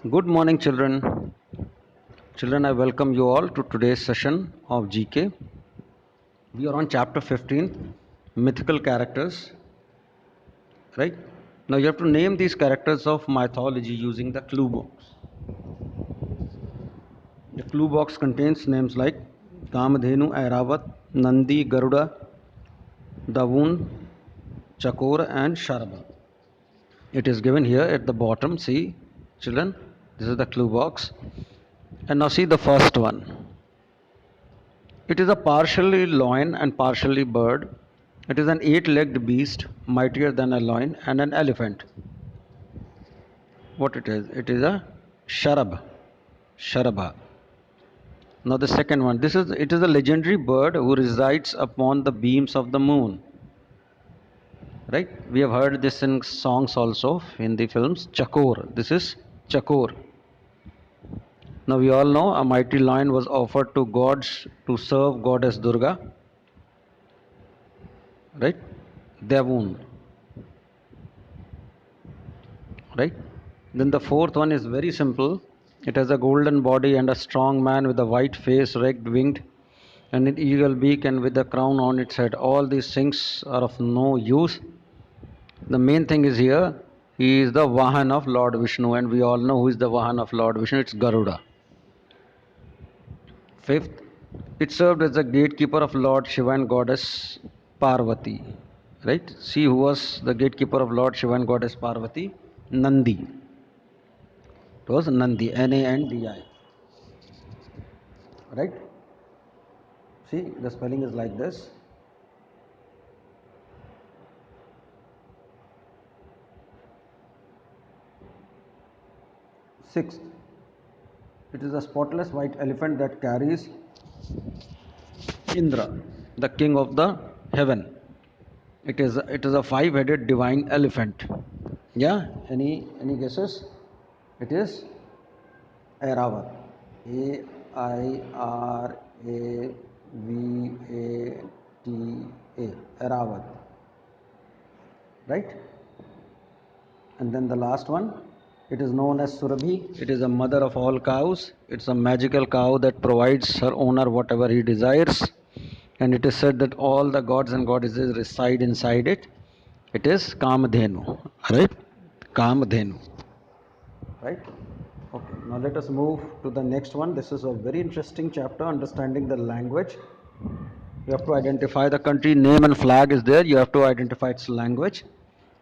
Good morning, children. Children, I welcome you all to today's session of GK. We are on chapter 15, mythical characters. Right? Now you have to name these characters of mythology using the clue box. The clue box contains names like Kamadhenu, Airavat, Nandi, Garuda, Davun, Chakor, and Sharaba. It is given here at the bottom. See, children, this is the clue box. And now see the first one. It is a partially lion and partially bird. It is an eight-legged beast, mightier than a lion and an elephant. What it is? It is a sharab. Sharabha. Now the second one. It is a legendary bird who resides upon the beams of the moon. Right? We have heard this in songs also in the films. Chakor. This is Chakor. Now we all know a mighty lion was offered to gods to serve goddess Durga. Right? Devun. Right? Then the fourth one is very simple. It has a golden body and a strong man with a white face, red winged, and an eagle beak and with a crown on its head. All these things are of no use. The main thing is here, he is the Vahan of Lord Vishnu, and we all know who is the Vahan of Lord Vishnu. It's Garuda. Fifth, it served as the gatekeeper of Lord Shiva and goddess Parvati. Right? See who was the gatekeeper of Lord Shiva and goddess Parvati? Nandi. It was Nandi, Nandi. Right? See, the spelling is like this. Sixth, it is a spotless white elephant that carries Indra, the king of the heaven. It is a five-headed divine elephant. Yeah, any guesses? It is Airavat. Airavata. Airavat. Right? And then the last one, it is known as Surabhi. It is a mother of all cows. It's a magical cow that provides her owner whatever he desires. And it is said that all the gods and goddesses reside inside it. It is Kamadhenu. Right? Kamadhenu. Right? Okay, now let us move to the next one. This is a very interesting chapter, understanding the language. You have to identify the country name and flag is there. You have to identify its language.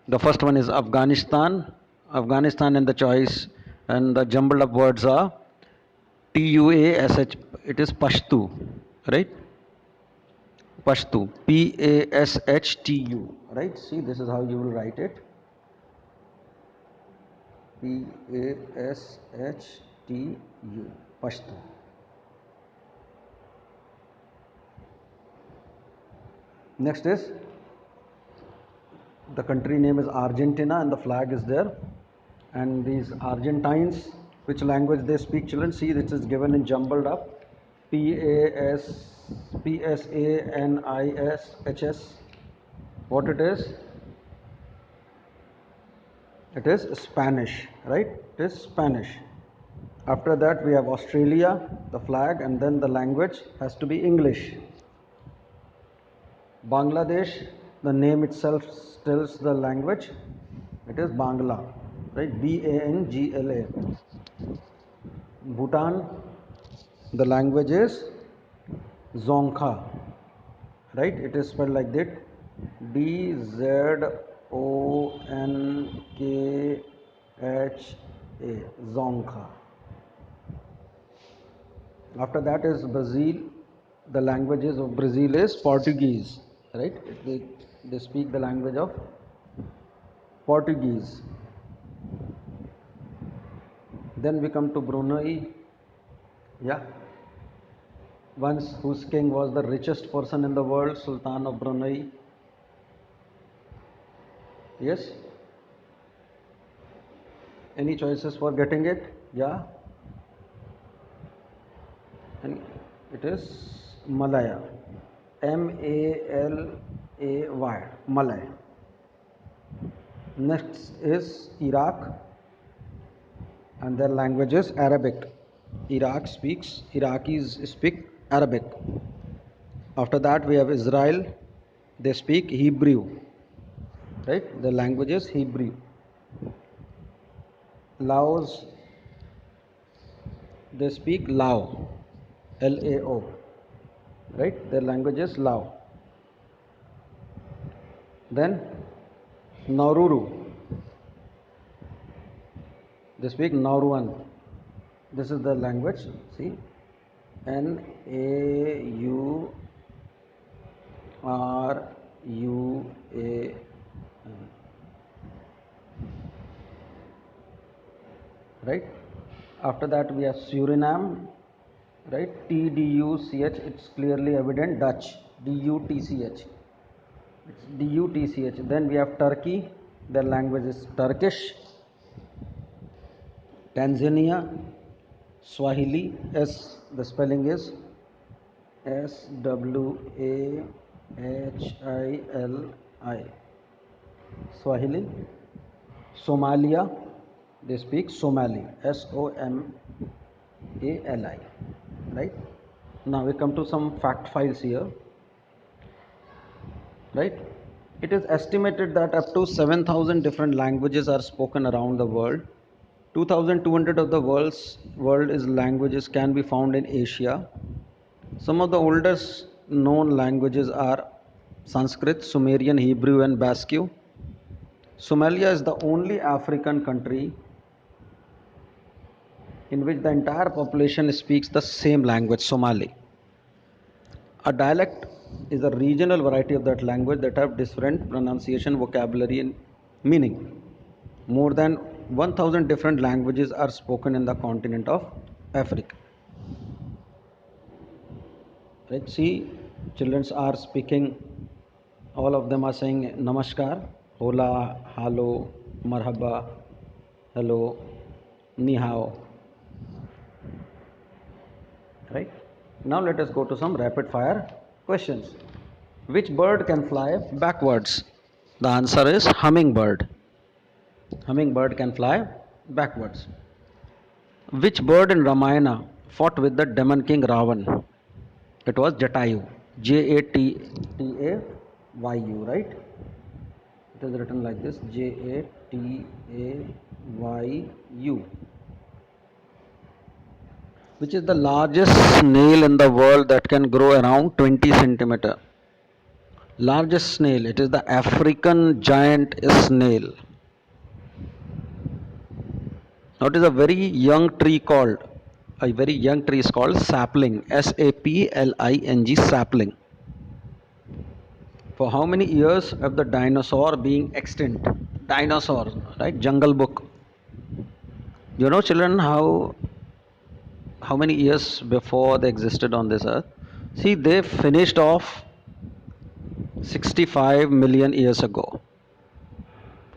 The first one is Afghanistan. Afghanistan and the choice and the jumbled up words are Tuash. It is Pashtu, right? Pashtu. Pashtu, right? See, this is how you will write it. Pashtu. Pashtu. Next is the country name is Argentina and the flag is there. And these Argentines, which language they speak, children? See, this is given in jumbled up. Psanish. What it is? It is Spanish, right? It is Spanish. After that, we have Australia, the flag, and then the language has to be English. Bangladesh, the name itself tells the language. It is Bangla, right? Bangla. Bhutan, the language is Dzongkha, right? It is spelled like that, Dzonka, Dzongkha. After that is Brazil. The languages of Brazil is Portuguese, right? They speak the language of Portuguese. Then we come to Brunei. Yeah. Once whose king was the richest person in the world, Sultan of Brunei. Yes? Any choices for getting it? Yeah? And it is Malaya. Malay. Malay. Next is Iraq. and their language is Arabic. Iraqis speak Arabic. After that, we have Israel, they speak Hebrew, right? The language is Hebrew. Laos, they speak Lao, Lao, right? Their language is Lao. Then Nauru, they speak Nauruan. This is the language. See, Naurua, right? After that, we have Suriname, right? Tduch. It's clearly evident. Dutch, Dutch. It's Dutch. Then we have Turkey. Their language is Turkish. Tanzania, Swahili. The spelling is Swahili. Swahili. Somalia, they speak Somali, Somali, right? Now we come to some fact files here, right? It is estimated that up to 7,000 different languages are spoken around the world. 2,200 of the world languages can be found in Asia. Some of the oldest known languages are Sanskrit, Sumerian, Hebrew, and Basque. Somalia is the only African country in which the entire population speaks the same language, Somali. A dialect is a regional variety of that language that have different pronunciation, vocabulary, and meaning. More than 1,000 different languages are spoken in the continent of Africa. Let's see, children are speaking, all of them are saying namaskar, hola, hello, marhaba, hello, ni hao. Right? Now let us go to some rapid fire questions. Which bird can fly backwards? The answer is hummingbird. Hummingbird can fly backwards. Which bird in Ramayana fought with the demon king Ravan? It was Jatayu. Jatayu, right? It is written like this, Jatayu. Which is the largest snail in the world that can grow around 20 centimeter? Largest snail, it is the African giant snail. Now it is a very young tree is called sapling, sapling, sapling. For how many years have the dinosaur being extinct? Dinosaurs, right? Jungle Book. You know, children, how many years before they existed on this earth? See, they finished off 65 million years ago.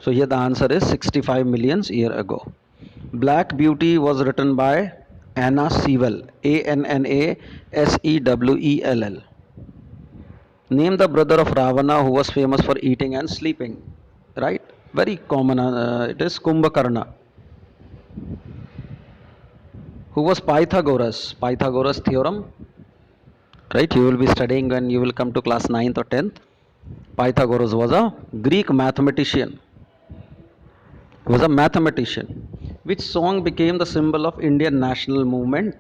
So here the answer is 65 million years ago. Black Beauty was written by Anna Sewell, Annasewell. Name the brother of Ravana who was famous for eating and sleeping. Right? Very common. It is Kumbhakarna. Who was Pythagoras? Pythagoras theorem. Right? You will be studying when you will come to class 9th or 10th. Pythagoras was a Greek mathematician. He was a mathematician. Which song became the symbol of Indian national movement?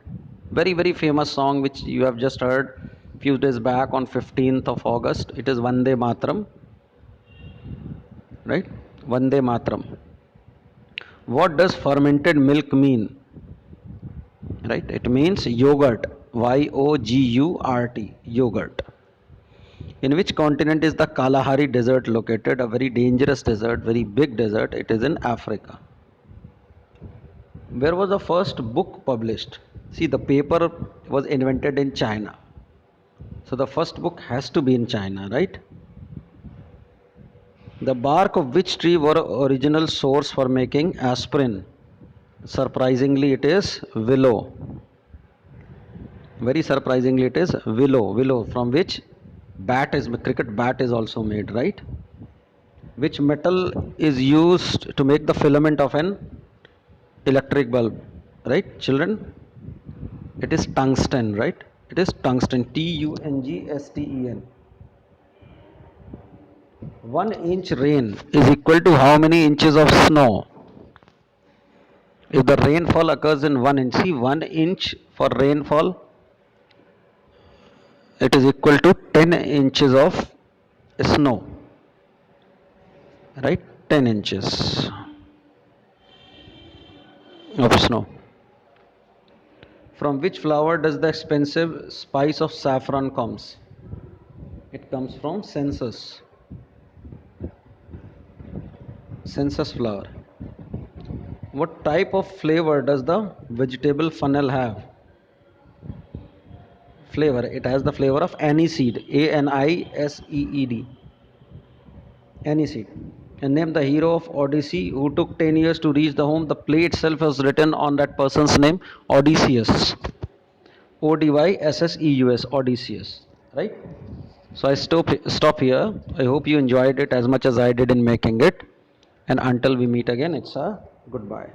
Very, very famous song which you have just heard few days back on 15th of August. It is Vande Matram. Right? Vande Matram. What does fermented milk mean? Right? It means yogurt. Yogurt. Yogurt. In which continent is the Kalahari desert located? A very dangerous desert, very big desert. It is in Africa. Where was the first book published? See, the paper was invented in China. So the first book has to be in China, right? The bark of which tree were original source for making aspirin? Surprisingly, it is willow. Very surprisingly, it is willow. Willow, from which cricket bat is also made, right? Which metal is used to make the filament of an electric bulb, right, children? It is tungsten, right? It is tungsten, Tungsten. 1 inch rain is equal to how many inches of snow? If the rainfall occurs in 1 inch, see 1 inch for rainfall, it is equal to 10 inches of snow, right? 10 inches of snow. From which flower does the expensive spice of saffron comes? It comes from census flower. What type of flavor does the vegetable funnel have? Flavor. It has the flavor of aniseed. Aniseed. Aniseed. And name the hero of Odyssey who took 10 years to reach the home. The play itself was written on that person's name, Odysseus. Odysseus. Odysseus. Right? So I stop here. I hope you enjoyed it as much as I did in making it. And until we meet again, it's a goodbye.